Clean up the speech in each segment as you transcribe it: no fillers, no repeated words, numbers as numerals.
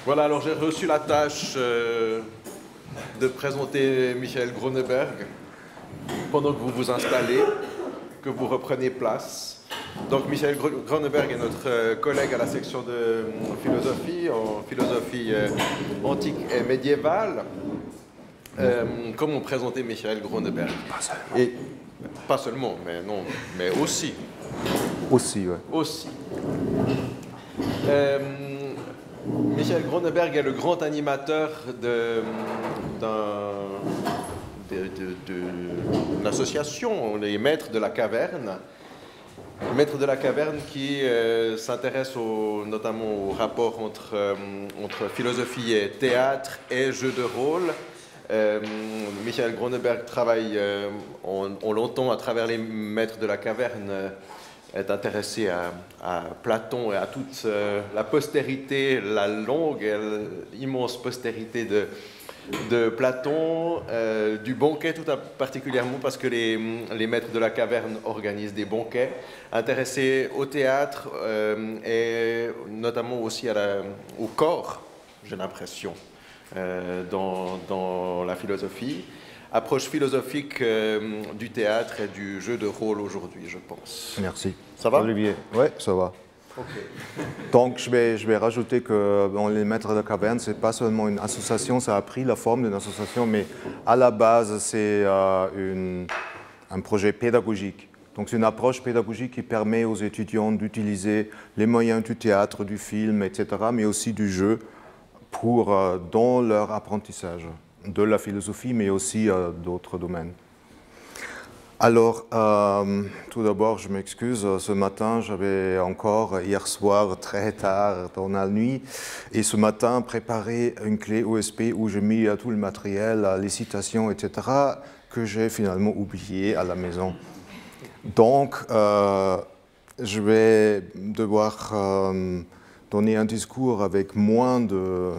Voilà, alors j'ai reçu la tâche de présenter Michael Groneberg pendant que vous vous installez, que vous reprenez place. Donc Michael Groneberg est notre collègue à la section de philosophie, en philosophie antique et médiévale. Comment présenter Michael Groneberg? Pas seulement. Et pas seulement, mais non, mais aussi. Aussi, oui. Aussi. Michael Groneberg est le grand animateur d'une association, les Maîtres de la Caverne. Les Maîtres de la Caverne qui s'intéressent notamment au rapport entre philosophie et théâtre et jeu de rôle. Michael Groneberg travaille en longtemps à travers les Maîtres de la Caverne, est intéressé à Platon et à toute la postérité, la longue et l'immense postérité de Platon, du banquet tout particulièrement parce que les Maîtres de la Caverne organisent des banquets, intéressé au théâtre et notamment aussi au corps, j'ai l'impression, dans la philosophie. Approche philosophique du théâtre et du jeu de rôle aujourd'hui, je pense. Merci. Ça va, Olivier? Oui, ça va. Okay. Donc, je vais rajouter que dans les Maîtres de la Caverne, ce n'est pas seulement une association, ça a pris la forme d'une association, mais à la base, c'est un projet pédagogique. Donc, c'est une approche pédagogique qui permet aux étudiants d'utiliser les moyens du théâtre, du film, etc., mais aussi du jeu dans leur apprentissage de la philosophie, mais aussi d'autres domaines. Alors, tout d'abord, je m'excuse, ce matin, j'avais encore, hier soir, très tard dans la nuit, et ce matin, préparé une clé USB où j'ai mis tout le matériel, les citations, etc., que j'ai finalement oublié à la maison. Donc, je vais devoir donner un discours avec moins de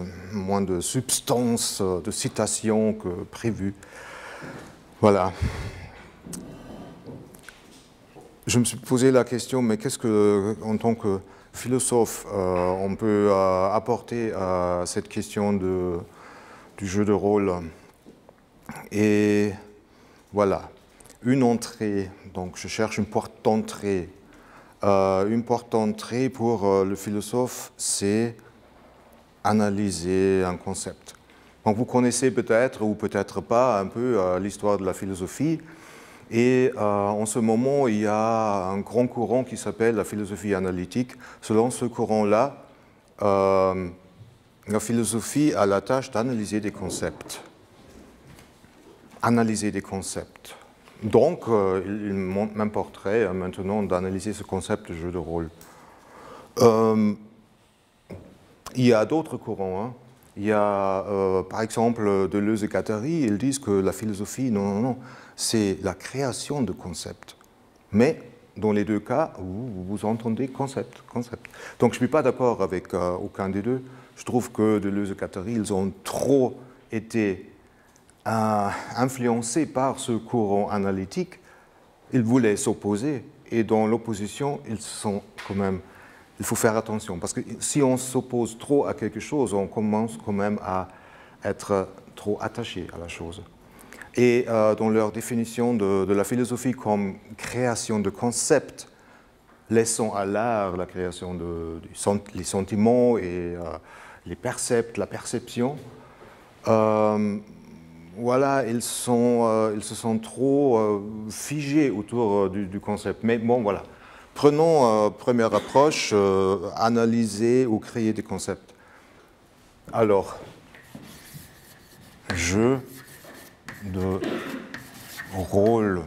substance, de citations que prévu. Voilà. Je me suis posé la question, mais qu'est-ce que, en tant que philosophe, on peut apporter à cette question du jeu de rôle? Et voilà, une entrée, donc je cherche une porte d'entrée. Une porte d'entrée pour le philosophe, c'est analyser un concept. Donc vous connaissez peut-être ou peut-être pas un peu l'histoire de la philosophie. Et en ce moment, il y a un grand courant qui s'appelle la philosophie analytique. Selon ce courant-là, la philosophie a la tâche d'analyser des concepts. Analyser des concepts. Donc, il m'importerait maintenant d'analyser ce concept de jeu de rôle. Il y a d'autres courants. Hein. Il y a, par exemple, Deleuze et Guattari, ils disent que la philosophie, non, c'est la création de concepts. Mais, dans les deux cas, vous entendez concept. Donc, je ne suis pas d'accord avec aucun des deux. Je trouve que Deleuze et Guattari, ils ont trop été influencés par ce courant analytique. Ils voulaient s'opposer. Et dans l'opposition, ils sont quand même... Il faut faire attention, parce que si on s'oppose trop à quelque chose, on commence quand même à être trop attaché à la chose. Et dans leur définition de la philosophie comme création de concepts, laissant à l'art la création les sentiments et les percepts, la perception, voilà, ils se sont trop figés autour du concept. Mais bon, voilà. Prenons première approche, analyser ou créer des concepts. Alors, jeu de rôle.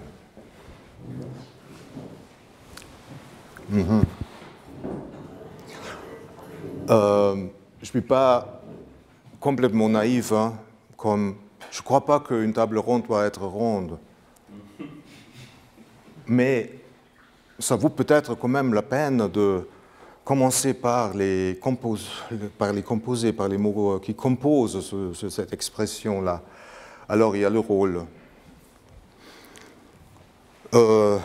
Je ne suis pas complètement naïf, hein, comme je ne crois pas qu'une table ronde doit être ronde. Mais ça vaut peut-être quand même la peine de commencer par les composés, par les mots qui composent cette expression-là. Alors, il y a le rôle. Le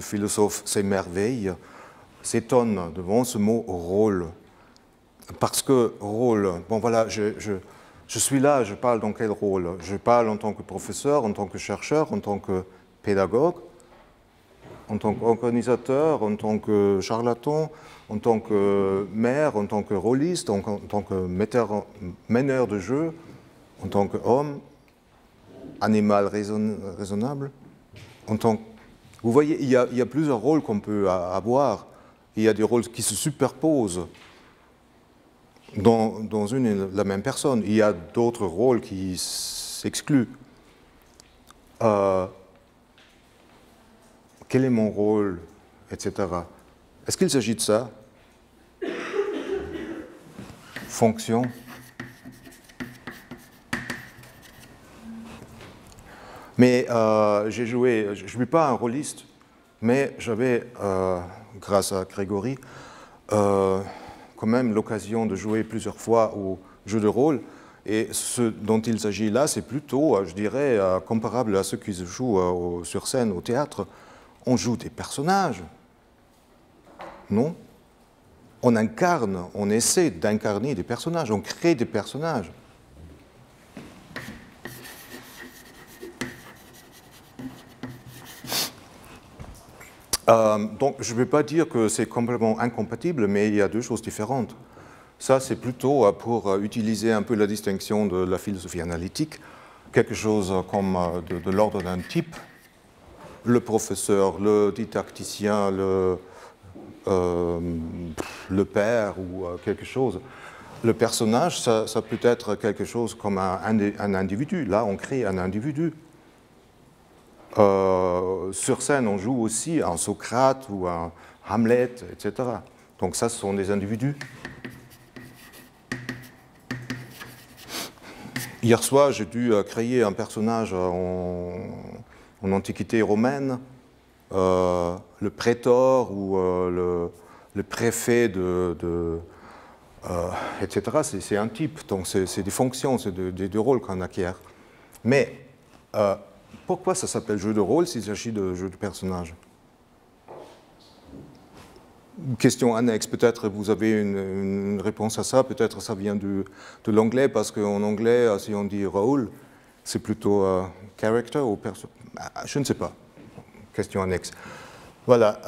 philosophe s'émerveille, s'étonne devant ce mot rôle. parce que rôle, bon voilà, je suis là, je parle dans quel rôle? Je parle en tant que professeur, en tant que chercheur, en tant que pédagogue, en tant qu'organisateur, en tant que charlatan, en tant que maire, en tant que rôliste, en tant que meneur de jeu, en tant qu'homme, animal raisonnable. Vous voyez, il y a plusieurs rôles qu'on peut avoir. Il y a des rôles qui se superposent dans une et la même personne. Il y a d'autres rôles qui s'excluent. Quel est mon rôle, etc. Est-ce qu'il s'agit de ça? Fonction. Mais j'ai joué, je ne suis pas un rôliste, mais j'avais, grâce à Grégory, quand même l'occasion de jouer plusieurs fois au jeu de rôle. Et ce dont il s'agit là, c'est plutôt, je dirais, comparable à ce qui se joue sur scène au théâtre. On joue des personnages, non? On incarne, on essaie d'incarner des personnages, on crée des personnages. Donc, je ne vais pas dire que c'est complètement incompatible, mais il y a deux choses différentes. Ça, c'est plutôt pour utiliser un peu la distinction de la philosophie analytique, quelque chose comme de l'ordre d'un type. Le professeur, le didacticien, le père ou quelque chose. Le personnage, ça peut être quelque chose comme un individu. Là, on crée un individu. Sur scène, on joue aussi un Socrate ou un Hamlet, etc. Donc ça, ce sont des individus. Hier soir, j'ai dû créer un personnage en Antiquité romaine, le prétor ou le préfet etc. C'est un type, donc c'est des fonctions, c'est des rôles qu'on acquiert. Mais pourquoi ça s'appelle jeu de rôle s'il s'agit de jeu de personnage? Question annexe, peut-être vous avez une réponse à ça, peut-être ça vient de l'anglais, parce qu'en anglais, si on dit rôle, c'est plutôt character ou perso. Je ne sais pas. Question annexe. Voilà.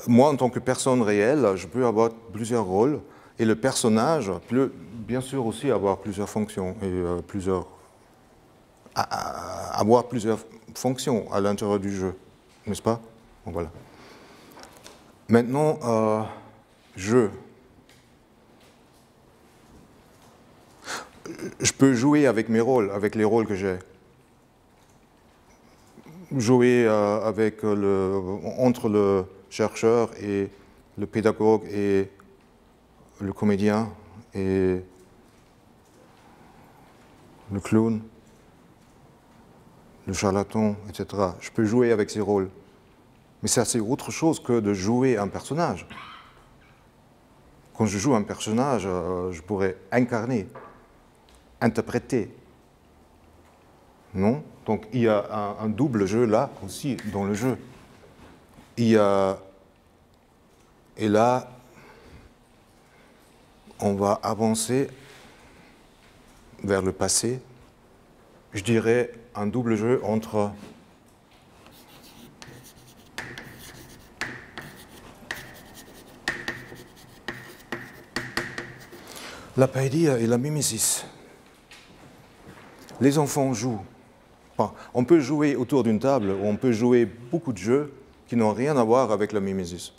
Moi, en tant que personne réelle, je peux avoir plusieurs rôles, et le personnage peut bien sûr aussi avoir plusieurs fonctions, et avoir plusieurs fonctions à l'intérieur du jeu, n'est-ce pas? Bon, voilà. Maintenant, je peux jouer avec mes rôles, avec les rôles que j'ai. Jouer entre le chercheur et le pédagogue et le comédien et le clown, le charlatan, etc. Je peux jouer avec ces rôles. Mais ça, c'est autre chose que de jouer un personnage. Quand je joue un personnage, je pourrais incarner, interpréter. Non? Donc il y a un double jeu là aussi dans le jeu. Et là, on va avancer vers le passé. Je dirais un double jeu entre la païdia et la mimesis. Les enfants jouent. Enfin, on peut jouer autour d'une table, on peut jouer beaucoup de jeux qui n'ont rien à voir avec la mimesis.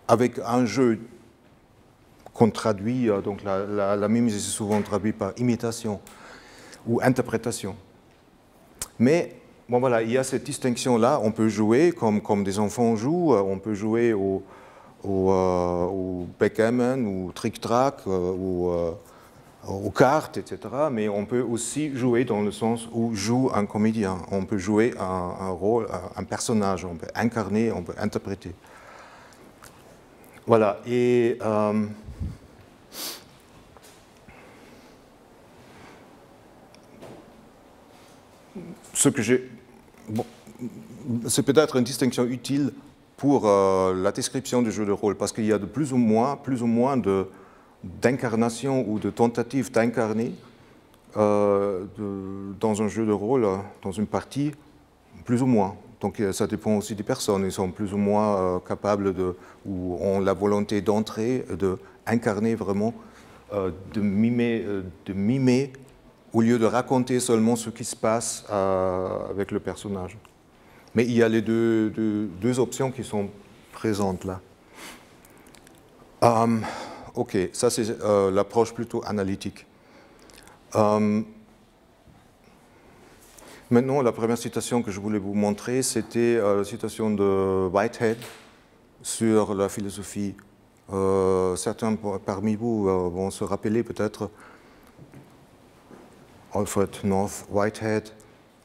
Avec un jeu qu'on traduit, donc la mimesis est souvent traduite par imitation ou interprétation. Mais bon, voilà, il y a cette distinction-là. On peut jouer comme des enfants jouent, on peut jouer au backgammon, ou trick-track, ou aux cartes, etc. Mais on peut aussi jouer dans le sens où joue un comédien. On peut jouer un rôle, un personnage, on peut incarner, on peut interpréter. Voilà, et ce que j'ai... Bon, c'est peut-être une distinction utile pour la description du jeu de rôle, parce qu'il y a de plus ou moins d'incarnation ou de tentatives d'incarner dans un jeu de rôle, dans une partie, plus ou moins. Donc ça dépend aussi des personnes. Ils sont plus ou moins capables ou ont la volonté d'entrer, d'incarner vraiment, de mimer au lieu de raconter seulement ce qui se passe avec le personnage. Mais il y a les deux options qui sont présentes là. Ok, ça c'est l'approche plutôt analytique. Maintenant, la première citation que je voulais vous montrer, c'était la citation de Whitehead sur la philosophie. Certains parmi vous vont se rappeler peut-être Alfred North Whitehead,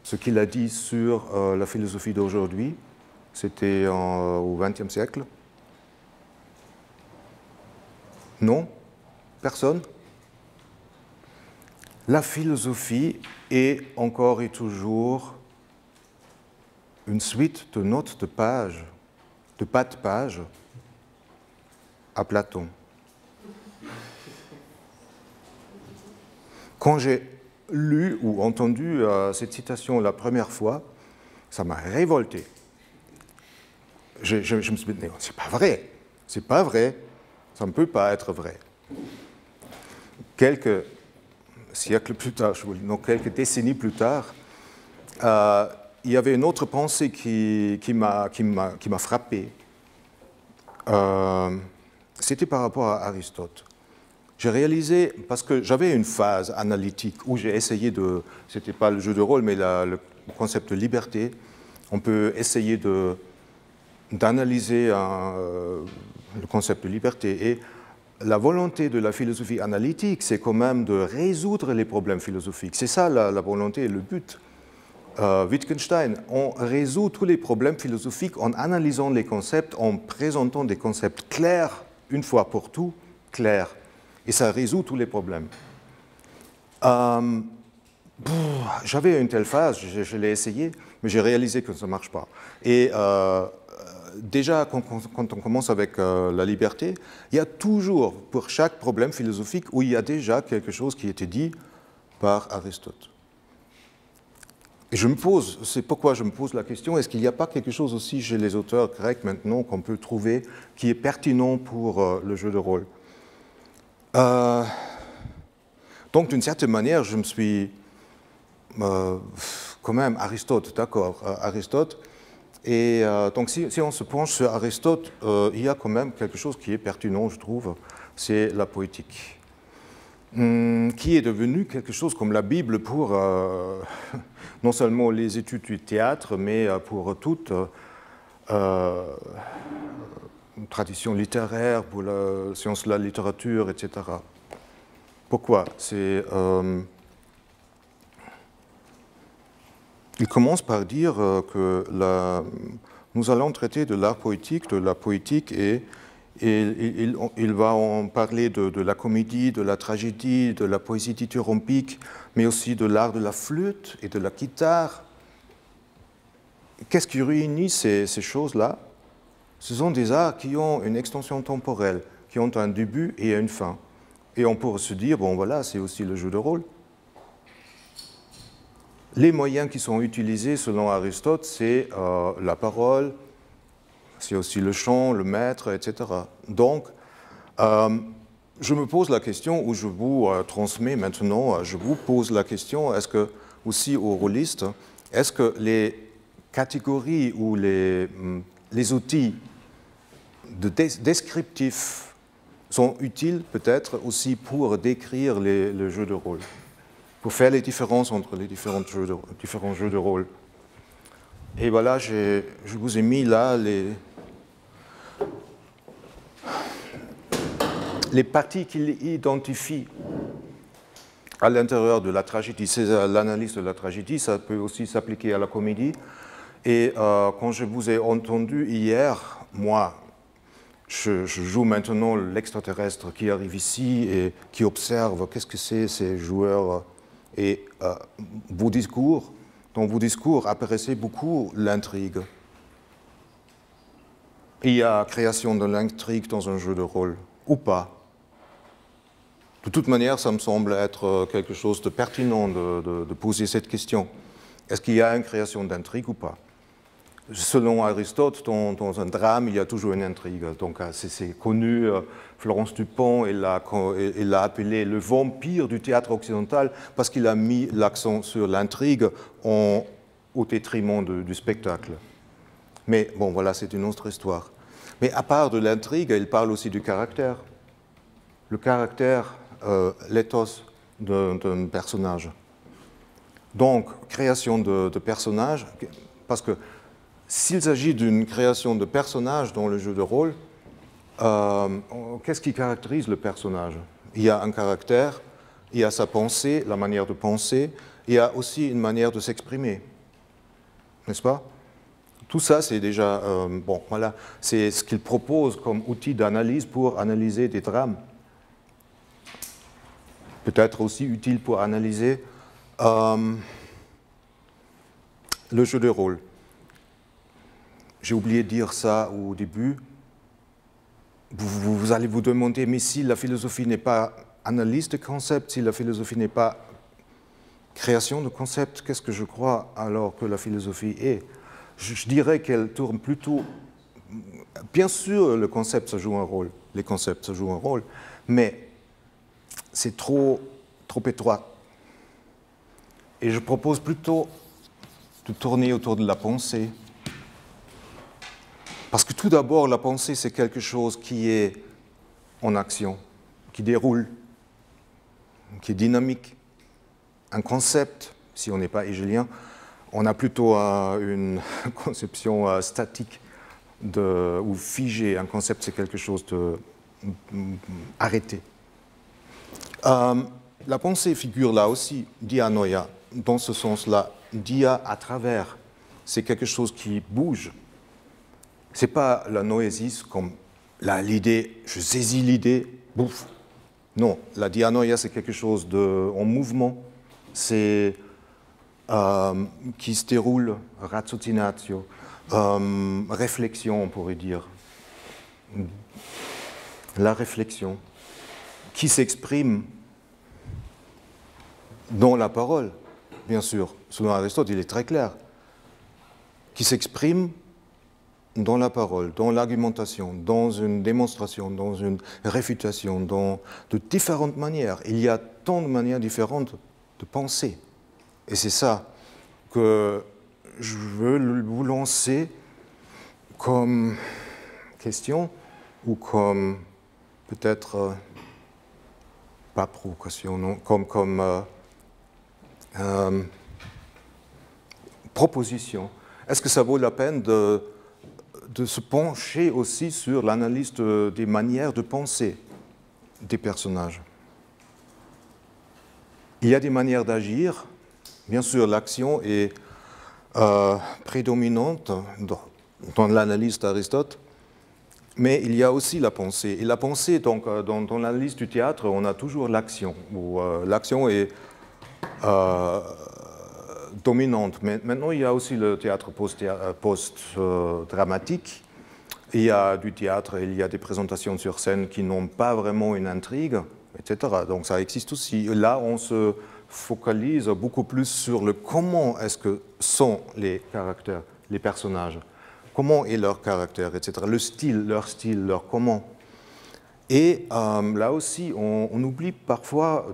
ce qu'il a dit sur la philosophie d'aujourd'hui. C'était au XXe siècle. Non? Personne? La philosophie est encore et toujours une suite de notes de pages, de pas de pages, à Platon. Quand j'ai lu ou entendu cette citation la première fois, ça m'a révolté. Je me suis dit, non, c'est pas vrai, c'est pas vrai, ça ne peut pas être vrai. Quelques siècles plus tard, non, quelques décennies plus tard, il y avait une autre pensée qui m'a frappé. C'était par rapport à Aristote. J'ai réalisé, parce que j'avais une phase analytique où j'ai essayé de, c'était pas le jeu de rôle, mais le concept de liberté. On peut essayer d'analyser le concept de liberté. Et la volonté de la philosophie analytique, c'est quand même de résoudre les problèmes philosophiques. C'est ça la volonté et le but. Wittgenstein, on résout tous les problèmes philosophiques en analysant les concepts, en présentant des concepts clairs, une fois pour tout, clairs. Et ça résout tous les problèmes. J'avais une telle phase, je l'ai essayé, mais j'ai réalisé que ça ne marche pas. Et déjà, quand on commence avec la liberté, il y a toujours, pour chaque problème philosophique, où il y a déjà quelque chose qui était dit par Aristote. Et c'est pourquoi je me pose la question, est-ce qu'il n'y a pas quelque chose aussi chez les auteurs grecs maintenant qu'on peut trouver qui est pertinent pour le jeu de rôle? Donc, d'une certaine manière, je me suis quand même Aristote, d'accord, Aristote. Et donc, si on se penche sur Aristote, il y a quand même quelque chose qui est pertinent, je trouve, c'est la poétique, qui est devenue quelque chose comme la Bible pour non seulement les études du théâtre, mais pour toute tradition littéraire, pour la science de la littérature, etc. Pourquoi? Il commence par dire que nous allons traiter de l'art poétique, de la poétique, et il va en parler de la comédie, de la tragédie, de la poésie dithyrambique, mais aussi de l'art de la flûte et de la guitare. Qu'est-ce qui réunit ces choses-là? Ce sont des arts qui ont une extension temporelle, qui ont un début et une fin. Et on pourrait se dire, bon voilà, c'est aussi le jeu de rôle. Les moyens qui sont utilisés selon Aristote, c'est la parole, c'est aussi le chant, le maître, etc. Donc, je me pose la question, ou je vous transmets maintenant, je vous pose la question, est-ce que, aussi aux rôlistes, est-ce que les catégories ou les outils descriptifs sont utiles peut-être aussi pour décrire le jeu de rôle, pour faire les différences entre les différents jeux de rôle. Et voilà, je vous ai mis là les parties qu'il identifie à l'intérieur de la tragédie. C'est l'analyse de la tragédie, ça peut aussi s'appliquer à la comédie. Et quand je vous ai entendu hier, moi, je joue maintenant l'extraterrestre qui arrive ici et qui observe qu'est-ce que c'est ces joueurs et vos discours. dans vos discours apparaissait beaucoup l'intrigue. Il y a création de l'intrigue dans un jeu de rôle, ou pas. De toute manière, ça me semble être quelque chose de pertinent de poser cette question. Est-ce qu'il y a une création d'intrigue ou pas? Selon Aristote, dans un drame, il y a toujours une intrigue. Donc c'est connu, Florence Dupont, elle l'a appelé le vampire du théâtre occidental parce qu'il a mis l'accent sur l'intrigue au détriment du spectacle. Mais bon, voilà, c'est une autre histoire. Mais à part de l'intrigue, il parle aussi du caractère. Le caractère, l'éthos d'un personnage. Donc, création de personnages, parce que s'il s'agit d'une création de personnages dans le jeu de rôle, qu'est-ce qui caractérise le personnage? Il y a un caractère, il y a sa pensée, la manière de penser, il y a aussi une manière de s'exprimer. N'est-ce pas? Tout ça, c'est déjà, bon, voilà, c'est ce qu'il propose comme outil d'analyse pour analyser des drames. Peut-être aussi utile pour analyser le jeu de rôle. J'ai oublié de dire ça au début. Vous allez vous demander, mais si la philosophie n'est pas analyse de concepts, si la philosophie n'est pas création de concepts, qu'est-ce que je crois alors que la philosophie est? Je dirais qu'elle tourne plutôt... Bien sûr, le concept, ça joue un rôle. Les concepts, ça joue un rôle. Mais c'est trop étroit. Et je propose plutôt de tourner autour de la pensée. Parce que tout d'abord, la pensée, c'est quelque chose qui est en action, qui déroule, qui est dynamique. Un concept, si on n'est pas hégélien, on a plutôt une conception statique ou figée. Un concept, c'est quelque chose d'arrêté. La pensée figure là aussi, dianoia, dans ce sens-là, dia à travers. C'est quelque chose qui bouge. Ce n'est pas la noésis comme l'idée, je saisis l'idée, bouf. Non, la dianoia, c'est quelque chose en mouvement. C'est qui se déroule, razzotinatio, réflexion, on pourrait dire. La réflexion, qui s'exprime dans la parole, bien sûr. Selon Aristote, il est très clair. Qui s'exprime dans la parole, dans l'argumentation, dans une démonstration, dans une réfutation, de différentes manières. Il y a tant de manières différentes de penser. Et c'est ça que je veux vous lancer comme question ou comme peut-être pas provocation, non, comme proposition. Est-ce que ça vaut la peine de se pencher aussi sur l'analyse des manières de penser des personnages? Il y a des manières d'agir. Bien sûr, l'action est prédominante dans l'analyse d'Aristote, mais il y a aussi la pensée. Et la pensée, donc, dans l'analyse du théâtre, on a toujours l'action, où l'action est dominante. Mais maintenant, il y a aussi le théâtre post-dramatique. Il y a du théâtre, il y a des présentations sur scène qui n'ont pas vraiment une intrigue, etc. Donc ça existe aussi. Là, on se focalise beaucoup plus sur le comment est-ce que sont les caractères, les personnages, comment est leur caractère, etc. Le style, leur comment. Et là aussi, on oublie parfois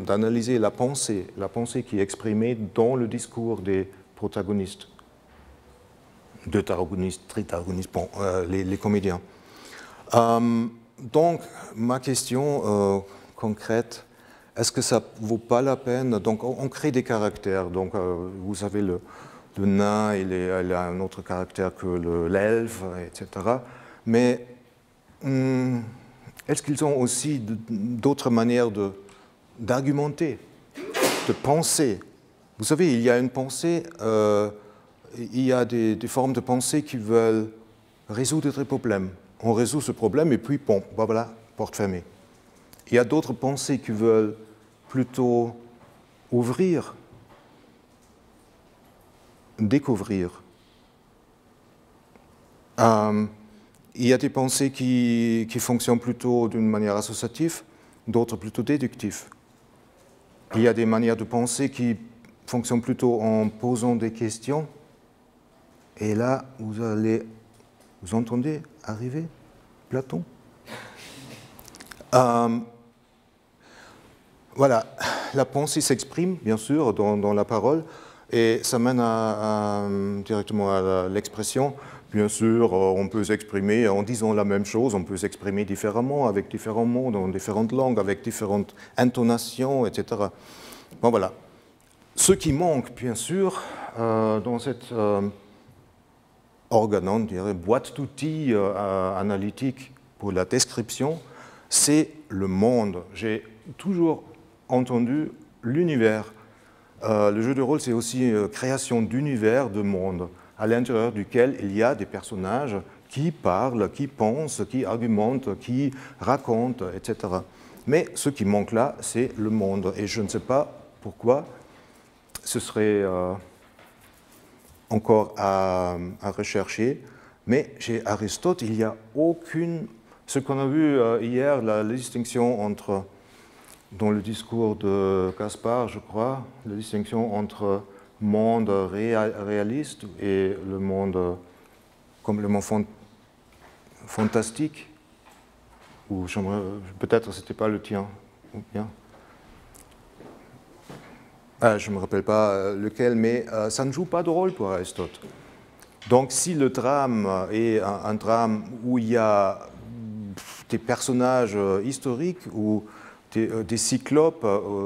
d'analyser la pensée qui est exprimée dans le discours des protagonistes, deutéragonistes, tritagonistes, bon, les comédiens. Donc, ma question concrète, est-ce que ça ne vaut pas la peine? Donc, on crée des caractères. Donc, vous savez, le nain, il a un autre caractère que l'elfe, etc. Mais est-ce qu'ils ont aussi d'autres manières d'argumenter, de penser? Vous savez, il y a une pensée, il y a des formes de pensée qui veulent résoudre des problèmes. On résout ce problème et puis, bon, voilà, porte fermée. Il y a d'autres pensées qui veulent plutôt ouvrir découvrir. Il y a des pensées qui fonctionnent plutôt d'une manière associative, d'autres plutôt déductives. Il y a des manières de penser qui fonctionnent plutôt en posant des questions. Et là, vous entendez arriver Platon. Voilà, la pensée s'exprime, bien sûr, dans la parole, et ça mène directement à l'expression. Bien sûr, on peut s'exprimer en disant la même chose, on peut s'exprimer différemment, avec différents mots, dans différentes langues, avec différentes intonations, etc. Bon, voilà. Ce qui manque, bien sûr, dans cette organon, dirais, boîte d'outils analytique pour la description, c'est le monde. J'ai toujours entendu l'univers. Le jeu de rôle, c'est aussi création d'univers, de monde, à l'intérieur duquel il y a des personnages qui parlent, qui pensent, qui argumentent, qui racontent, etc. Mais ce qui manque là, c'est le monde. Et je ne sais pas pourquoi ce serait encore à rechercher. Mais chez Aristote, il n'y a aucune... Ce qu'on a vu hier, la distinction entre, dans le discours de Gaspard, je crois, la distinction entre monde réaliste et le monde complètement fantastique, ou peut-être ce n'était pas le tien, ou bien. Je ne me rappelle pas lequel, mais ça ne joue pas de rôle pour Aristote. Donc si le drame est un drame où il y a des personnages historiques ou des cyclopes,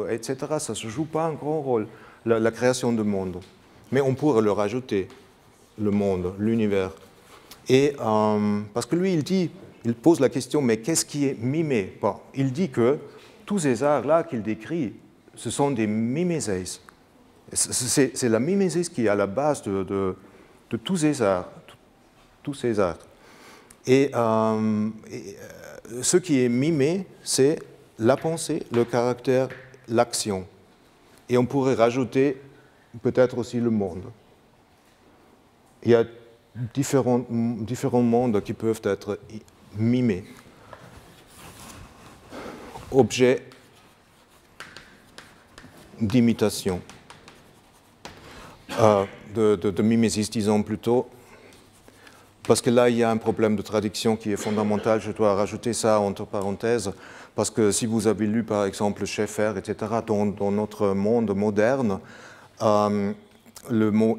etc., ça ne se joue pas un grand rôle, la création de monde. Mais on pourrait le rajouter, le monde, l'univers. Et parce que lui, il pose la question, mais qu'est-ce qui est mimé? Bon, il dit que tous ces arts-là qu'il décrit, ce sont des mimésis. C'est la mimésis qui est à la base de tous ces arts. Tous ces arts. Et ce qui est mimé, c'est la pensée, le caractère, l'action. Et on pourrait rajouter peut-être aussi le monde. Il y a différents mondes qui peuvent être mimés. Objet d'imitation, de mimésis, disons plutôt, parce que là, il y a un problème de traduction qui est fondamental. Je dois rajouter ça entre parenthèses, parce que si vous avez lu, par exemple, Schaeffer, etc., dans notre monde moderne, le mot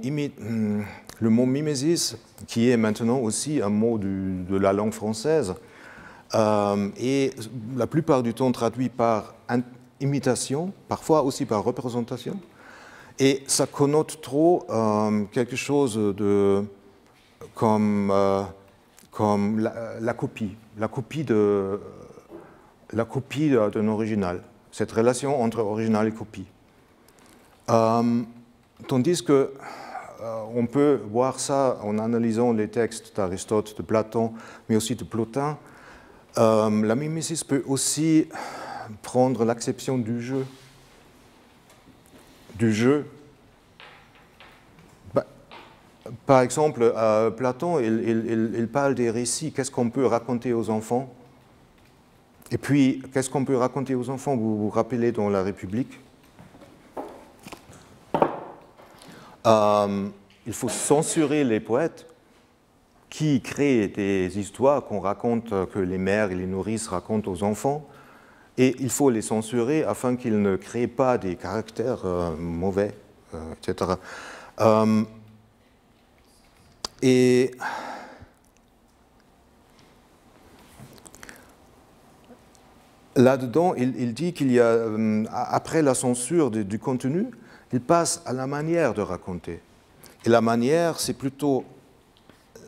mimésis, qui est maintenant aussi un mot de la langue française, est la plupart du temps traduit par imitation, parfois aussi par représentation, et ça connote trop quelque chose comme la copie d'un original, cette relation entre original et copie. Tandis que on peut voir ça en analysant les textes d'Aristote, de Platon, mais aussi de Plotin. La mimésis peut aussi prendre l'acception du jeu. Par exemple, Platon, il parle des récits. Qu'est-ce qu'on peut raconter aux enfants? Et puis, qu'est-ce qu'on peut raconter aux enfants? Vous vous rappelez dans La République? Il faut censurer les poètes qui créent des histoires qu'on raconte, que les mères et les nourrices racontent aux enfants. Et il faut les censurer afin qu'ils ne créent pas des caractères mauvais, etc. Et là-dedans, il dit qu'il y a, après la censure du contenu, il passe à la manière de raconter. Et la manière, c'est plutôt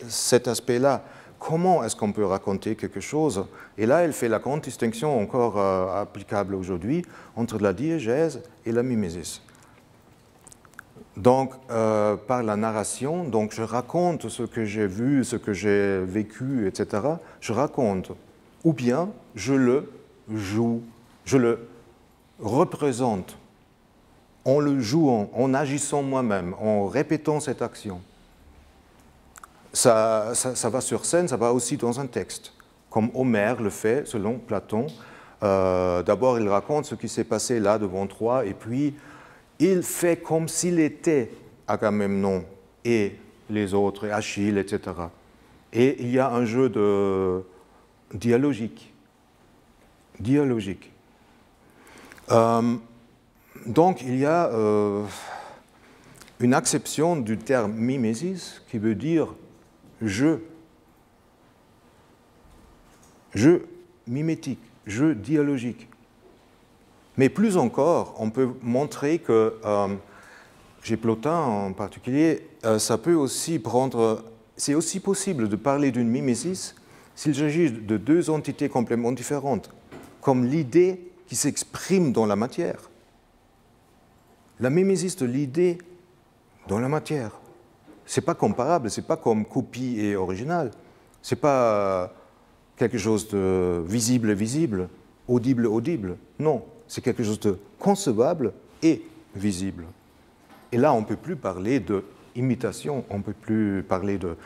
cet aspect-là. Comment est-ce qu'on peut raconter quelque chose? Et là, il fait la grande distinction encore applicable aujourd'hui entre la diégèse et la mimésis. Donc, par la narration, donc je raconte ce que j'ai vu, ce que j'ai vécu, etc. Je raconte. Ou bien, je le joue, je le représente. en le jouant, en agissant moi-même, en répétant cette action. Ça va sur scène, ça va aussi dans un texte, comme Homère le fait selon Platon. D'abord, il raconte ce qui s'est passé là devant Troie, et puis il fait comme s'il était Agamemnon et les autres, et Achille, etc. Et il y a un jeu dialogique. Donc, il y a une acception du terme mimesis qui veut dire jeu mimétique, jeu dialogique. Mais plus encore, on peut montrer que, chez Plotin en particulier, ça peut aussi prendre, c'est aussi possible de parler d'une mimésis s'il s'agit de deux entités complètement différentes, comme l'idée qui s'exprime dans la matière. La mimésis de l'idée dans la matière. Ce n'est pas comparable, ce n'est pas comme copie et original. Ce n'est pas quelque chose de visible, audible. Non, c'est quelque chose de concevable et visible. Et là, on ne peut plus parler d'imitation, on ne peut plus parler de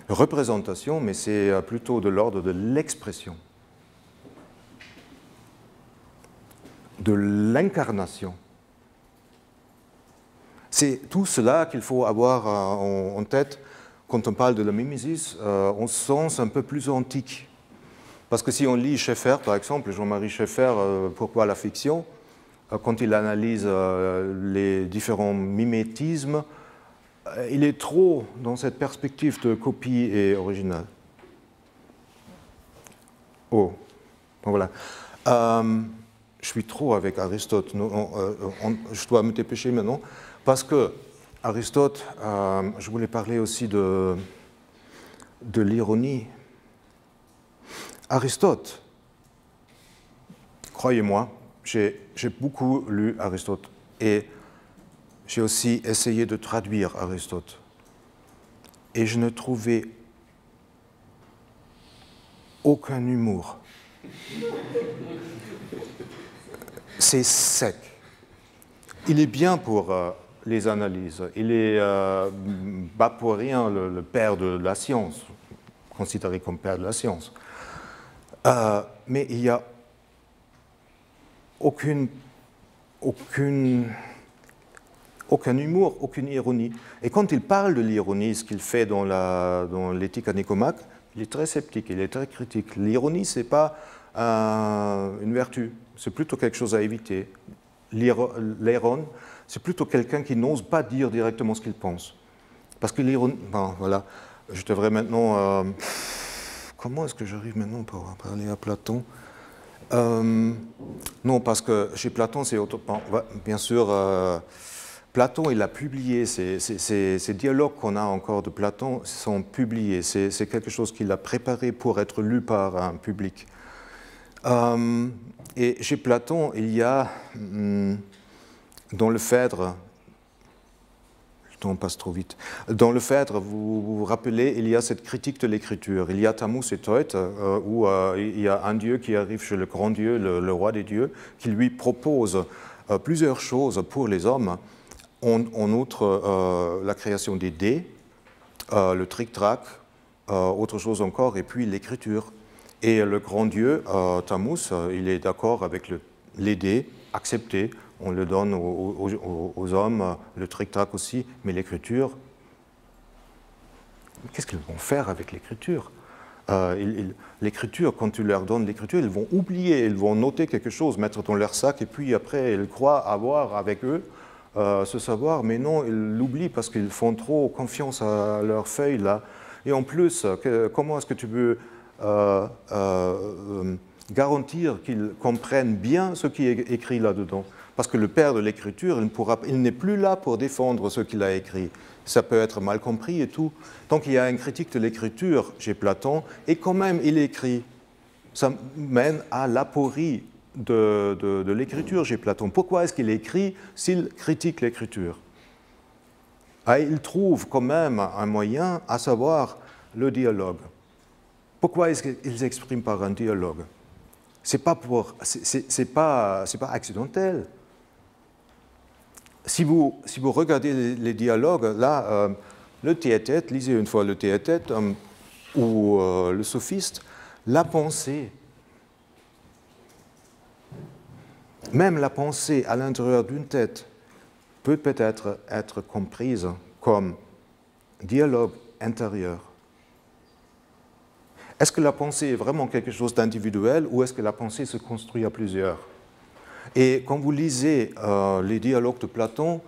représentation, mais c'est plutôt de l'ordre de l'expression, de l'incarnation. C'est tout cela qu'il faut avoir en tête quand on parle de la mimésis en sens un peu plus antique. Parce que si on lit Schaeffer, par exemple, Jean-Marie Schaeffer, Pourquoi la fiction, quand il analyse les différents mimétismes, il est trop dans cette perspective de copie et original. Oh, voilà. Je suis trop avec Aristote. Je dois me dépêcher maintenant. Parce que Aristote, je voulais parler aussi de l'ironie. Aristote, croyez-moi, j'ai beaucoup lu Aristote et j'ai aussi essayé de traduire Aristote. Et je ne trouvais aucun humour. C'est sec. Il est bien pour les analyses. Il est pas pour rien le père de la science, considéré comme père de la science. Mais il n'y a aucun humour, aucune ironie. Et quand il parle de l'ironie, ce qu'il fait dans l'éthique à Nicomaque, il est très sceptique, il est très critique. L'ironie, ce n'est pas une vertu, c'est plutôt quelque chose à éviter. L'airon, c'est plutôt quelqu'un qui n'ose pas dire directement ce qu'il pense. Parce que l'ironie... Bon, voilà, je devrais maintenant... comment est-ce que j'arrive maintenant pour parler à Platon? Non, parce que chez Platon, c'est bien sûr... Platon, il a publié, ces dialogues qu'on a encore de Platon sont publiés. C'est quelque chose qu'il a préparé pour être lu par un public. Et chez Platon, il y a, dans le Phèdre, le temps passe trop vite, dans le Phèdre, vous vous rappelez, il y a cette critique de l'écriture. Il y a Thammuz et Thoët, où il y a un dieu qui arrive chez le grand dieu, le roi des dieux, qui lui propose plusieurs choses pour les hommes. En outre, la création des dés, le tric-trac, autre chose encore, et puis l'écriture. Et le grand dieu, Thammuz, il est d'accord avec les dés, accepté, on le donne aux hommes, le tric-trac aussi, mais l'écriture, qu'est-ce qu'ils vont faire avec l'écriture? L'écriture, quand tu leur donnes l'écriture, ils vont oublier, ils vont noter quelque chose, mettre dans leur sac, et puis après, ils croient avoir avec eux ce savoir, mais non, ils l'oublient parce qu'ils font trop confiance à leurs feuilles là. Et en plus, comment est-ce que tu veux garantir qu'ils comprennent bien ce qui est écrit là-dedans? Parce que le père de l'écriture, il n'est plus là pour défendre ce qu'il a écrit. Ça peut être mal compris et tout. Donc il y a une critique de l'écriture chez Platon, et quand même il écrit. Ça mène à l'aporie de l'écriture chez Platon. Pourquoi est-ce qu'il écrit s'il critique l'écriture? Il trouve quand même un moyen, à savoir le dialogue. Pourquoi est-ce qu'ils expriment par un dialogue? C'est pas accidentel. si vous regardez les dialogues, là, le tête-à-tête, lisez une fois le tête-à-tête ou le sophiste, la pensée, même la pensée à l'intérieur d'une tête, peut peut-être être comprise comme dialogue intérieur. Est-ce que la pensée est vraiment quelque chose d'individuel ou est-ce que la pensée se construit à plusieurs? Et quand vous lisez les dialogues de Platon,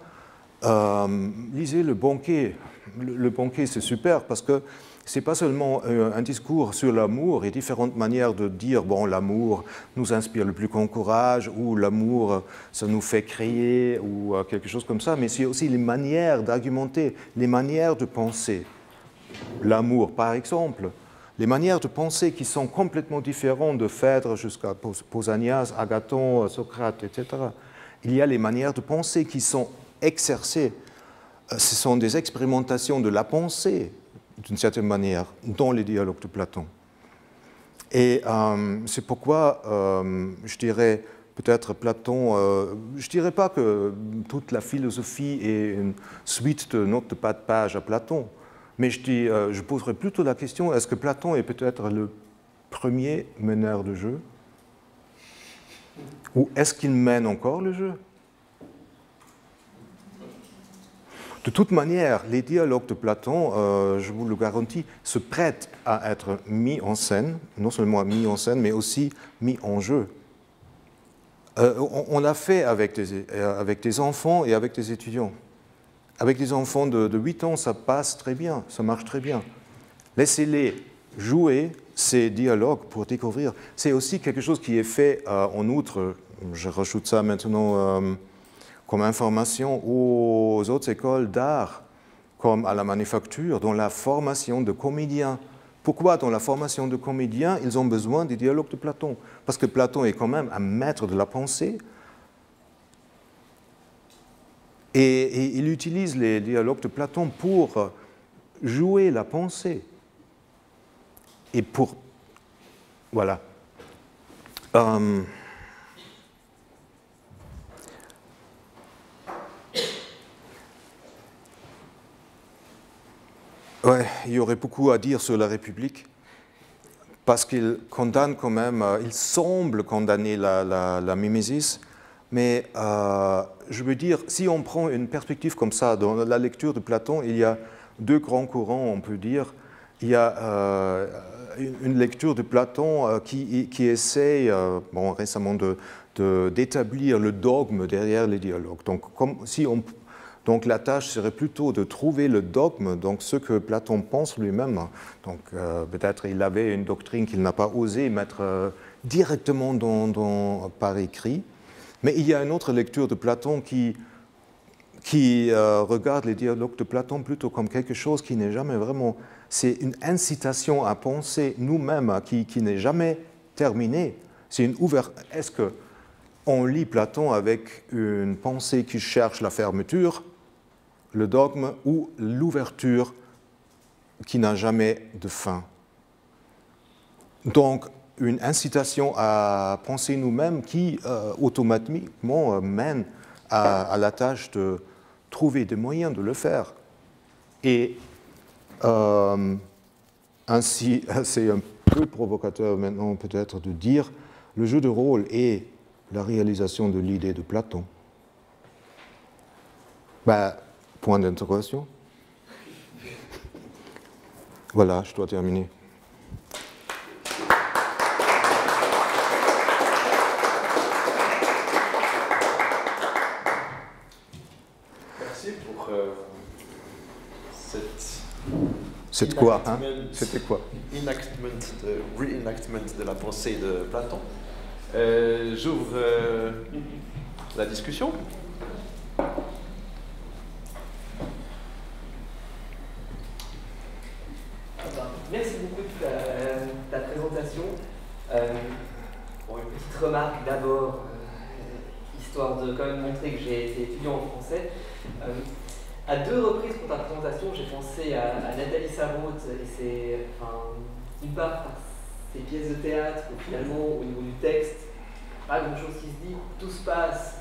lisez le banquet. Le banquet, c'est super parce que ce n'est pas seulement un discours sur l'amour et différentes manières de dire, bon, l'amour nous inspire le plus grand courage, ou l'amour, ça nous fait crier, ou quelque chose comme ça, mais c'est aussi les manières d'argumenter, les manières de penser. L'amour, par exemple, les manières de penser qui sont complètement différentes de Phèdre jusqu'à Pausanias, Agathon, Socrate, etc. Il y a les manières de penser qui sont exercées. Ce sont des expérimentations de la pensée, d'une certaine manière, dans les dialogues de Platon. Et c'est pourquoi je dirais peut-être Platon, je ne dirais pas que toute la philosophie est une suite de notes de pas de page à Platon, mais je poserais plutôt la question, est-ce que Platon est peut-être le premier meneur de jeu? Ou est-ce qu'il mène encore le jeu? De toute manière, les dialogues de Platon, je vous le garantis, se prêtent à être mis en scène, non seulement mis en scène, mais aussi mis en jeu. On l'a fait avec des enfants et avec des étudiants. Avec des enfants de 8 ans, ça passe très bien, ça marche très bien. Laissez-les jouer ces dialogues pour découvrir. C'est aussi quelque chose qui est fait en outre, je rajoute ça maintenant comme information, aux autres écoles d'art, comme à la Manufacture, dans la formation de comédiens. Pourquoi dans la formation de comédiens, ils ont besoin des dialogues de Platon? Parce que Platon est quand même un maître de la pensée. Et il utilise les dialogues de Platon pour jouer la pensée. Et pour... Voilà. Ouais, il y aurait beaucoup à dire sur la République, parce qu'il condamne quand même, il semble condamner la mimésis, mais je veux dire, si on prend une perspective comme ça, dans la lecture de Platon, il y a deux grands courants, on peut dire. Il y a une lecture de Platon qui essaie, bon, récemment, d'établir le dogme derrière les dialogues. Donc la tâche serait plutôt de trouver le dogme, donc ce que Platon pense lui-même. Donc peut-être il avait une doctrine qu'il n'a pas osé mettre directement par écrit. Mais il y a une autre lecture de Platon qui regarde les dialogues de Platon plutôt comme quelque chose qui n'est jamais vraiment... C'est une incitation à penser nous-mêmes qui n'est jamais terminée. C'est une ouverture. Est-ce qu'on lit Platon avec une pensée qui cherche la fermeture, le dogme, ou l'ouverture qui n'a jamais de fin? Donc, une incitation à penser nous-mêmes qui automatiquement mène à la tâche de trouver des moyens de le faire. Et ainsi, c'est un peu provocateur maintenant peut-être de dire le jeu de rôle est la réalisation de l'idée de Platon. Ben, point d'interrogation. Voilà, je dois terminer. Merci pour C'était quoi, hein? C'était quoi? Reenactment de la pensée de Platon. J'ouvre la discussion. Merci beaucoup de ta présentation. Bon, une petite remarque d'abord, histoire de quand même montrer que j'ai été étudiant en français. À 2 reprises pour ta présentation, j'ai pensé à Nathalie Sarraute, et c'est, d'une part, par ses pièces de théâtre, où finalement, au niveau du texte, pas grand-chose qui se dit, tout se passe,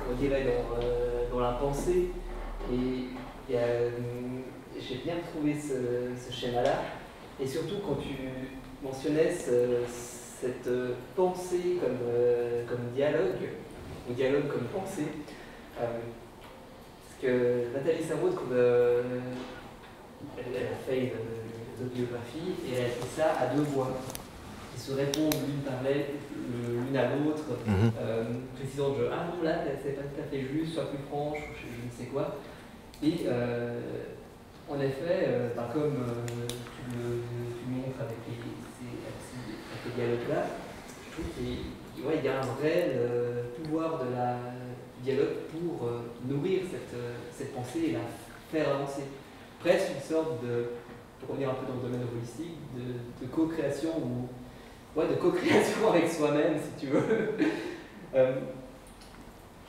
on dirait, dans dans la pensée. Et j'ai bien trouvé ce schéma-là. Et surtout quand tu mentionnais cette pensée comme dialogue, ou dialogue comme pensée. Parce que Nathalie Sarraute, elle a fait une autobiographie et elle a fait ça à deux voix qui se répondent l'une à l'autre, précisant que ah non, là, c'est pas tout à fait juste, sois plus franche, ou je ne sais quoi. Et en effet, comme tu montres avec ces dialogues-là, je trouve qu'il y a un vrai pouvoir du dialogue pour nourrir cette pensée et la faire avancer. Presque une sorte pour revenir un peu dans le domaine holistique, de co-création de co-création avec soi-même, si tu veux.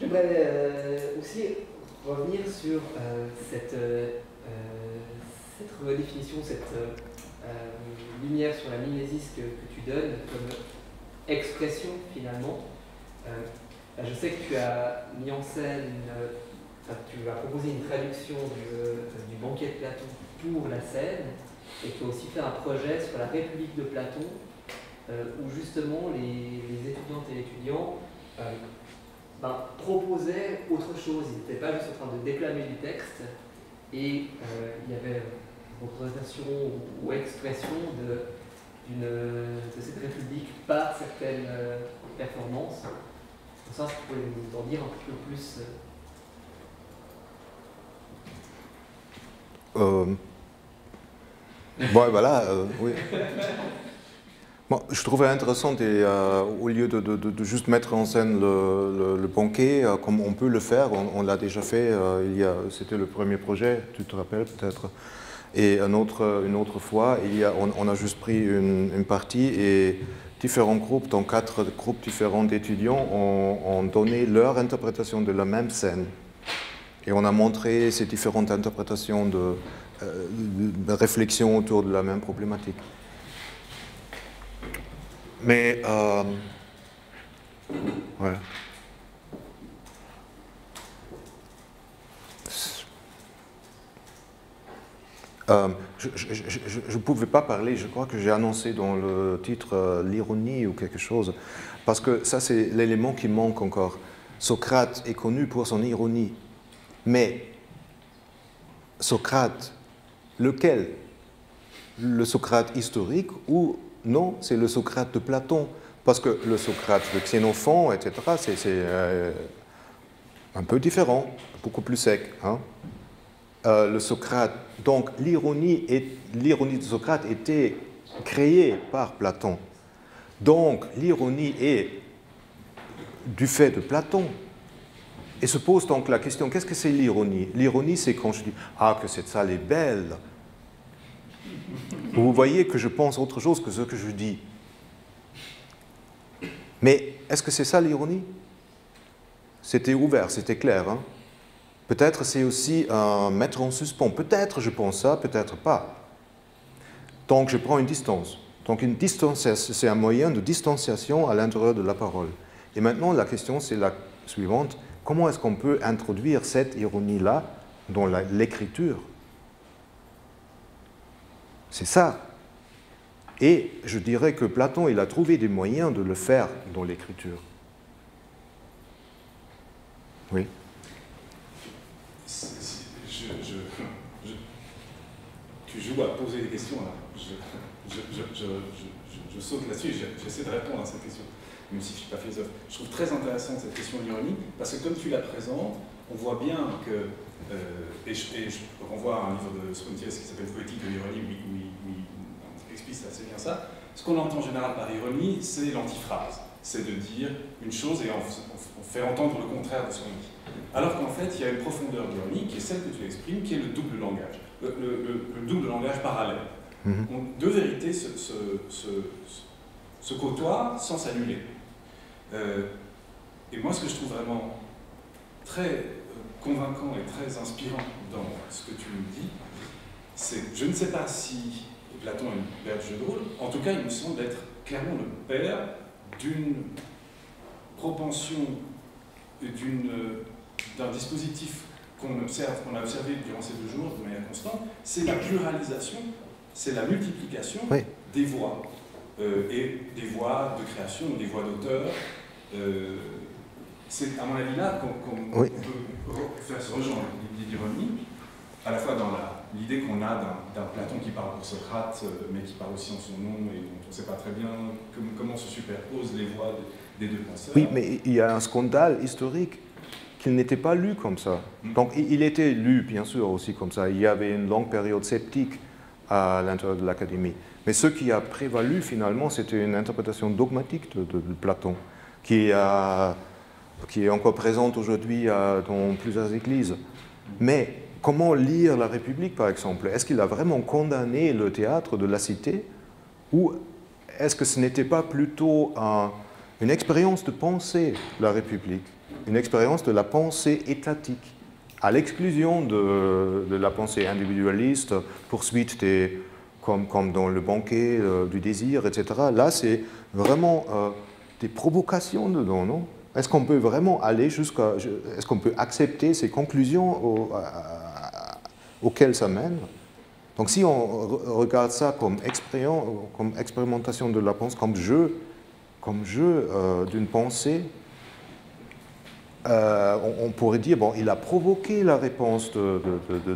J'aimerais aussi revenir sur cette redéfinition, cette lumière sur la mimésis que tu donnes comme expression finalement. Je sais que tu as mis en scène, tu as proposé une traduction du banquet de Platon pour la scène, et tu as aussi fait un projet sur la République de Platon, où justement les étudiantes et étudiants proposaient autre chose. Ils n'étaient pas juste en train de déclamer du texte, et il y avait une représentation ou expression de cette République par certaines performances. Pour ça, vous pouvez nous en dire un petit peu plus. Oui. Bon, je trouvais intéressant, au lieu de juste mettre en scène le banquet, comme on peut le faire, on l'a déjà fait, c'était le premier projet, tu te rappelles peut-être, et une autre fois, on a juste pris une partie et différents groupes, donc 4 groupes différents d'étudiants, ont donné leur interprétation de la même scène. Et on a montré ces différentes interprétations de réflexion autour de la même problématique. Mais, voilà. Je ne pouvais pas parler, je crois que j'ai annoncé dans le titre l'ironie ou quelque chose, parce que ça c'est l'élément qui manque encore. Socrate est connu pour son ironie, mais Socrate, lequel? Le Socrate historique ou non, c'est le Socrate de Platon, parce que le Socrate de Xénophon, etc., c'est un peu différent, beaucoup plus sec. Hein. Le Socrate, donc l'ironie de Socrate était créée par Platon. Donc l'ironie est du fait de Platon. Et se pose donc la question, qu'est-ce que c'est l'ironie? L'ironie, c'est quand je dis « Ah, que cette salle est belle ». Vous voyez que je pense autre chose que ce que je dis. Mais est-ce que c'est ça l'ironie? C'était ouvert, c'était clair. Hein? Peut-être c'est aussi mettre en suspens. Peut-être je pense ça, peut-être pas. Donc je prends une distance. Donc une distance, c'est un moyen de distanciation à l'intérieur de la parole. Et maintenant la question c'est la suivante. Comment est-ce qu'on peut introduire cette ironie-là dans l'écriture? C'est ça. Et je dirais que Platon, il a trouvé des moyens de le faire dans l'écriture. Oui. Tu joues à poser des questions, là. Je saute là-dessus, j'essaie de répondre à cette question, même si je ne suis pas philosophe. Je trouve très intéressante cette question de l'ironie, parce que comme tu la présentes, on voit bien que, et je renvoie à un livre de Spontiès qui s'appelle Poétique de l'ironie, où il explique assez bien ça. Ce qu'on entend en général par ironie, c'est l'antiphrase. C'est de dire une chose et on fait entendre le contraire de ce qu'on dit. Alors qu'en fait, il y a une profondeur d'ironie qui est celle que tu exprimes, qui est le double langage, le double langage parallèle. Deux vérités se côtoient sans s'annuler. Et moi, ce que je trouve vraiment très convaincant et très inspirant dans ce que tu nous dis, c'est que je ne sais pas si Platon est le père du jeu de rôle, en tout cas, il me semble être clairement le père d'une propension, d'une d'un dispositif qu'on a observé durant ces 2 jours de manière constante, c'est la pluralisation, c'est la multiplication des voix, et des voix de création, des voix d'auteur. C'est à mon avis là qu'on peut faire se rejoindre l'idée d'ironie, à la fois dans l'idée qu'on a d'un Platon qui parle pour Socrate, mais qui parle aussi en son nom, et dont on ne sait pas très bien comment se superposent les voix des 2 penseurs. Oui, mais il y a un scandale historique qu'il n'était pas lu comme ça. Donc il était lu, bien sûr, aussi comme ça. Il y avait une longue période sceptique à l'intérieur de l'Académie. Mais ce qui a prévalu, finalement, c'était une interprétation dogmatique de Platon, qui est encore présente aujourd'hui dans plusieurs églises. Mais comment lire la République, par exemple? Est-ce qu'il a vraiment condamné le théâtre de la cité? Ou est-ce que ce n'était pas plutôt une expérience de pensée, la République? Une expérience de la pensée étatique, à l'exclusion de la pensée individualiste, poursuite comme dans le banquet du désir, etc. Là, c'est vraiment des provocations dedans, non? Est-ce qu'on peut vraiment aller jusqu'à... Est-ce qu'on peut accepter ces conclusions auxquelles ça mène? Donc si on regarde ça comme expérimentation de la pensée, comme jeu d'une pensée, on pourrait dire, bon, il a provoqué la réponse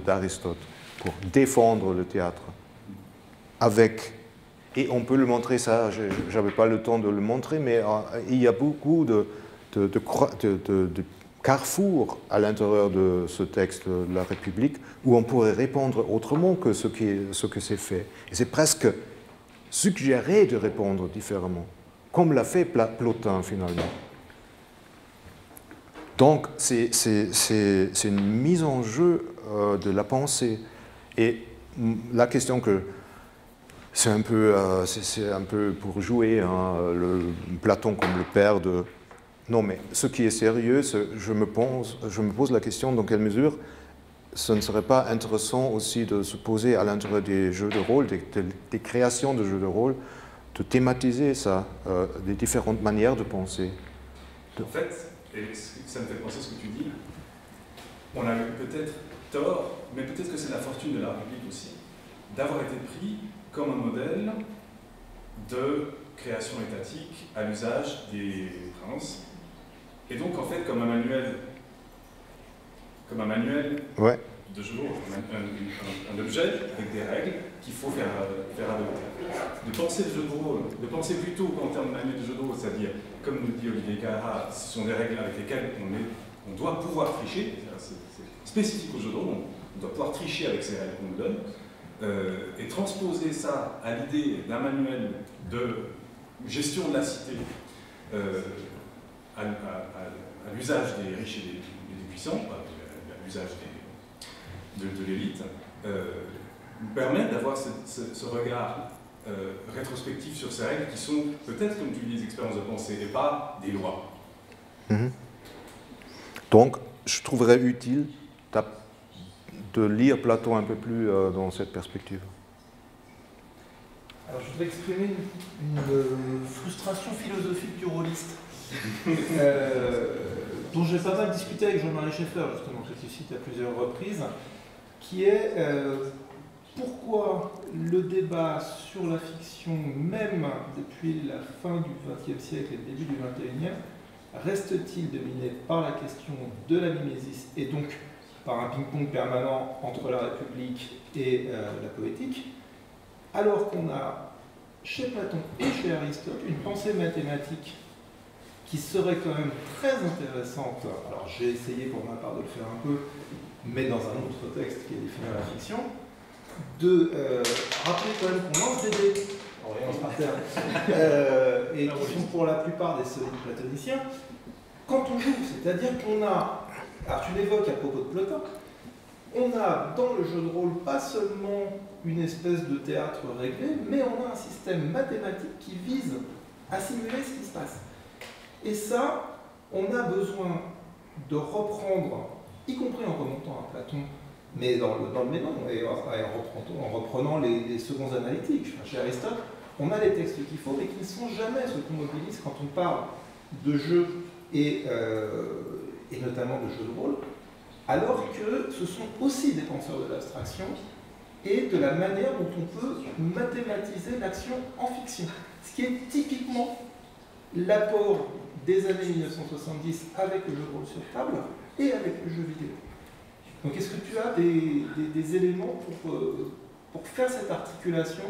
d'Aristote pour défendre le théâtre. Et on peut le montrer, ça, je n'avais pas le temps de le montrer, mais il y a beaucoup de carrefours à l'intérieur de ce texte de la République où on pourrait répondre autrement que ce que c'est fait. Et c'est presque suggéré de répondre différemment, comme l'a fait Plotin finalement. Donc c'est une mise en jeu de la pensée. Et la question que c'est un peu pour jouer Platon comme le père de... Non, mais ce qui est sérieux, je me pose la question dans quelle mesure ce ne serait pas intéressant aussi de se poser à l'intérieur des jeux de rôle, des créations de jeux de rôle, de thématiser ça, des différentes manières de penser. En fait, et ça me fait penser ce que tu dis, on a eu peut-être tort, mais peut-être que c'est la fortune de la République aussi, d'avoir été pris comme un modèle de création étatique à l'usage des princes, et donc en fait comme un manuel de jeu, un objet avec des règles qu'il faut faire adopter. De penser le jeu de rôle, de penser plutôt en termes de manuel de jeu de rôle, c'est-à-dire, comme nous dit Olivier Carra, ce sont des règles avec lesquelles on doit pouvoir tricher, c'est spécifique au jeu de rôle, on doit pouvoir tricher avec ces règles qu'on nous donne, et transposer ça à l'idée d'un manuel de gestion de la cité à l'usage des riches et des puissants, à l'usage de l'élite, nous permet d'avoir ce regard rétrospectif sur ces règles qui sont peut-être, comme tu dis, des expériences de pensée et pas des lois. Mmh. Donc, je trouverais utile de lire Platon un peu plus dans cette perspective. Alors, je voudrais exprimer une frustration philosophique du rôliste, dont j'ai pas mal discuté avec Jean-Marie Schaeffer, justement, que tu cites à plusieurs reprises, qui est pourquoi le débat sur la fiction, même depuis la fin du XXe siècle et le début du XXIe, reste-t-il dominé par la question de la mimésis et donc par un ping-pong permanent entre la République et la poétique, alors qu'on a chez Platon et chez Aristote une pensée mathématique qui serait quand même très intéressante. Alors j'ai essayé pour ma part de le faire un peu, mais dans un autre texte qui est défini à la fiction, de rappeler quand même qu'on lance des dés, on lance par terre, et qui sont pour la plupart des solides platoniciens, quand on joue, c'est-à-dire qu'on a, alors tu l'évoques à propos de Plotin, on a dans le jeu de rôle pas seulement une espèce de théâtre réglé, mais on a un système mathématique qui vise à simuler ce qui se passe. Et ça, on a besoin de reprendre, y compris en remontant à Platon, mais dans le Ménon, et en reprenant les seconds analytiques. Chez Aristote, on a les textes qu'il faut, mais qui ne sont jamais ce qu'on mobilise quand on parle de jeu et et notamment de jeux de rôle, alors que ce sont aussi des penseurs de l'abstraction et de la manière dont on peut mathématiser l'action en fiction. Ce qui est typiquement l'apport des années 1970 avec le jeu de rôle sur table et avec le jeu vidéo. Donc est-ce que tu as des éléments pour faire cette articulation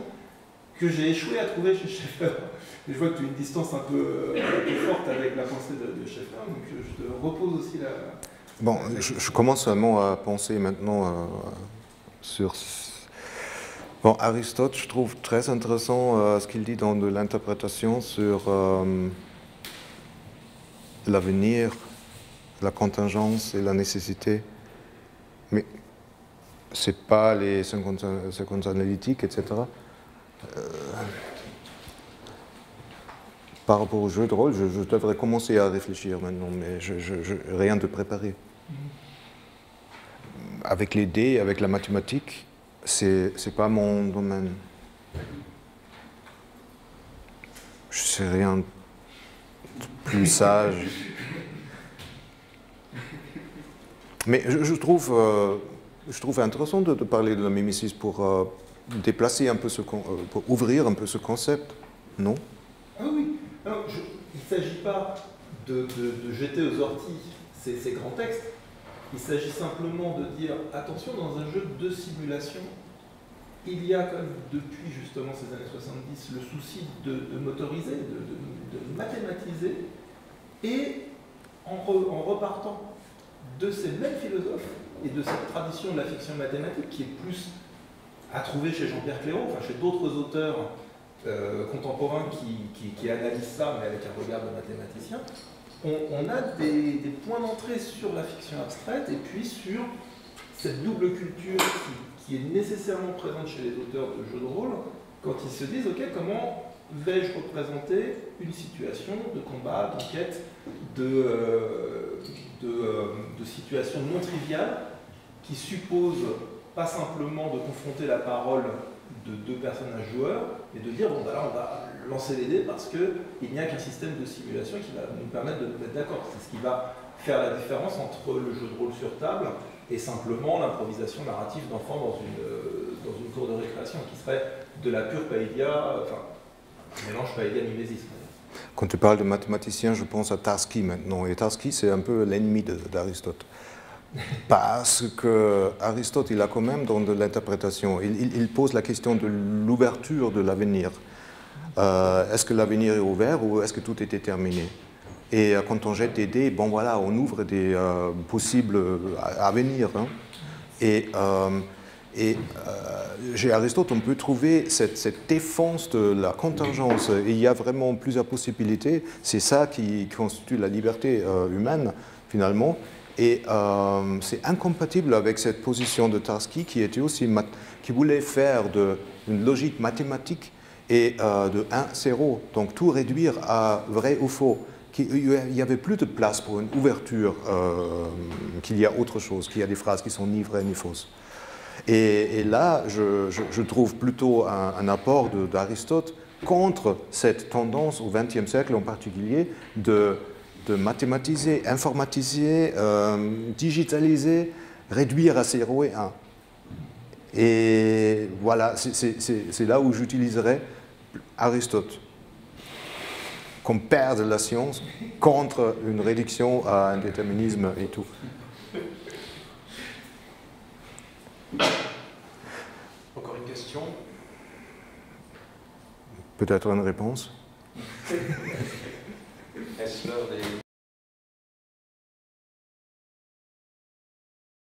que j'ai échoué à trouver chez Schaeffer? Je vois que tu as une distance un peu forte avec la pensée de Schaeffer, donc je te repose aussi la... Bon, je commence vraiment à penser maintenant sur... Bon, Aristote, je trouve très intéressant ce qu'il dit dans de l'interprétation sur l'avenir, la contingence et la nécessité. Mais ce n'est pas les 50 analytiques, etc. Par rapport au jeu de rôle, je devrais commencer à réfléchir maintenant, mais rien de préparé. Avec les dés, avec la mathématique, c'est pas mon domaine. Je sais rien de plus sage. Mais je trouve intéressant de parler de la mimésis pour déplacer un peu pour ouvrir un peu ce concept, non? Ah oui. Alors, il ne s'agit pas de jeter aux orties ces grands textes. Il s'agit simplement de dire, attention, dans un jeu de simulation, il y a quand même, depuis justement ces années 70, le souci de motoriser, de mathématiser, et en repartant de ces mêmes philosophes et de cette tradition de la fiction mathématique qui est plus à trouver chez Jean-Pierre Clairaut, enfin chez d'autres auteurs contemporains qui analysent ça, mais avec un regard de mathématicien, on a des points d'entrée sur la fiction abstraite et puis sur cette double culture qui est nécessairement présente chez les auteurs de jeux de rôle quand ils se disent « Ok, comment vais-je représenter une situation de combat, d'enquête, de situation non triviale qui suppose pas simplement de confronter la parole de deux personnages joueurs, mais de dire, bon, bah là, on va lancer les dés parce qu'il n'y a qu'un système de simulation qui va nous permettre de nous mettre d'accord. C'est ce qui va faire la différence entre le jeu de rôle sur table et simplement l'improvisation narrative d'enfants dans une cour de récréation, qui serait de la pure paella, enfin, un mélange paella-mimésis. Quand tu parles de mathématicien, je pense à Tarski maintenant, et Tarski, c'est un peu l'ennemi d'Aristote. Parce que Aristote, il a quand même dans de l'interprétation, il pose la question de l'ouverture de l'avenir. Est-ce que l'avenir est ouvert ou est-ce que tout est déterminé? Et quand on jette des dés, bon voilà, on ouvre des possibles avenirs. Hein. Et chez Aristote, on peut trouver cette défense de la contingence. Et il y a vraiment plusieurs possibilités. C'est ça qui constitue la liberté humaine, finalement. Et c'est incompatible avec cette position de Tarski qui était aussi qui voulait faire une logique mathématique et de 1-0, donc tout réduire à vrai ou faux. Il n'y avait plus de place pour une ouverture, qu'il y a autre chose, qu'il y a des phrases qui sont ni vraies ni fausses. Et là, je trouve plutôt un apport d'Aristote contre cette tendance au XXe siècle en particulier de mathématiser, informatiser, digitaliser, réduire à 0 et 1. Et voilà, c'est là où j'utiliserais Aristote comme père de la science contre une réduction à un déterminisme et tout. Encore une question? Peut-être une réponse? Est-ce l'heure des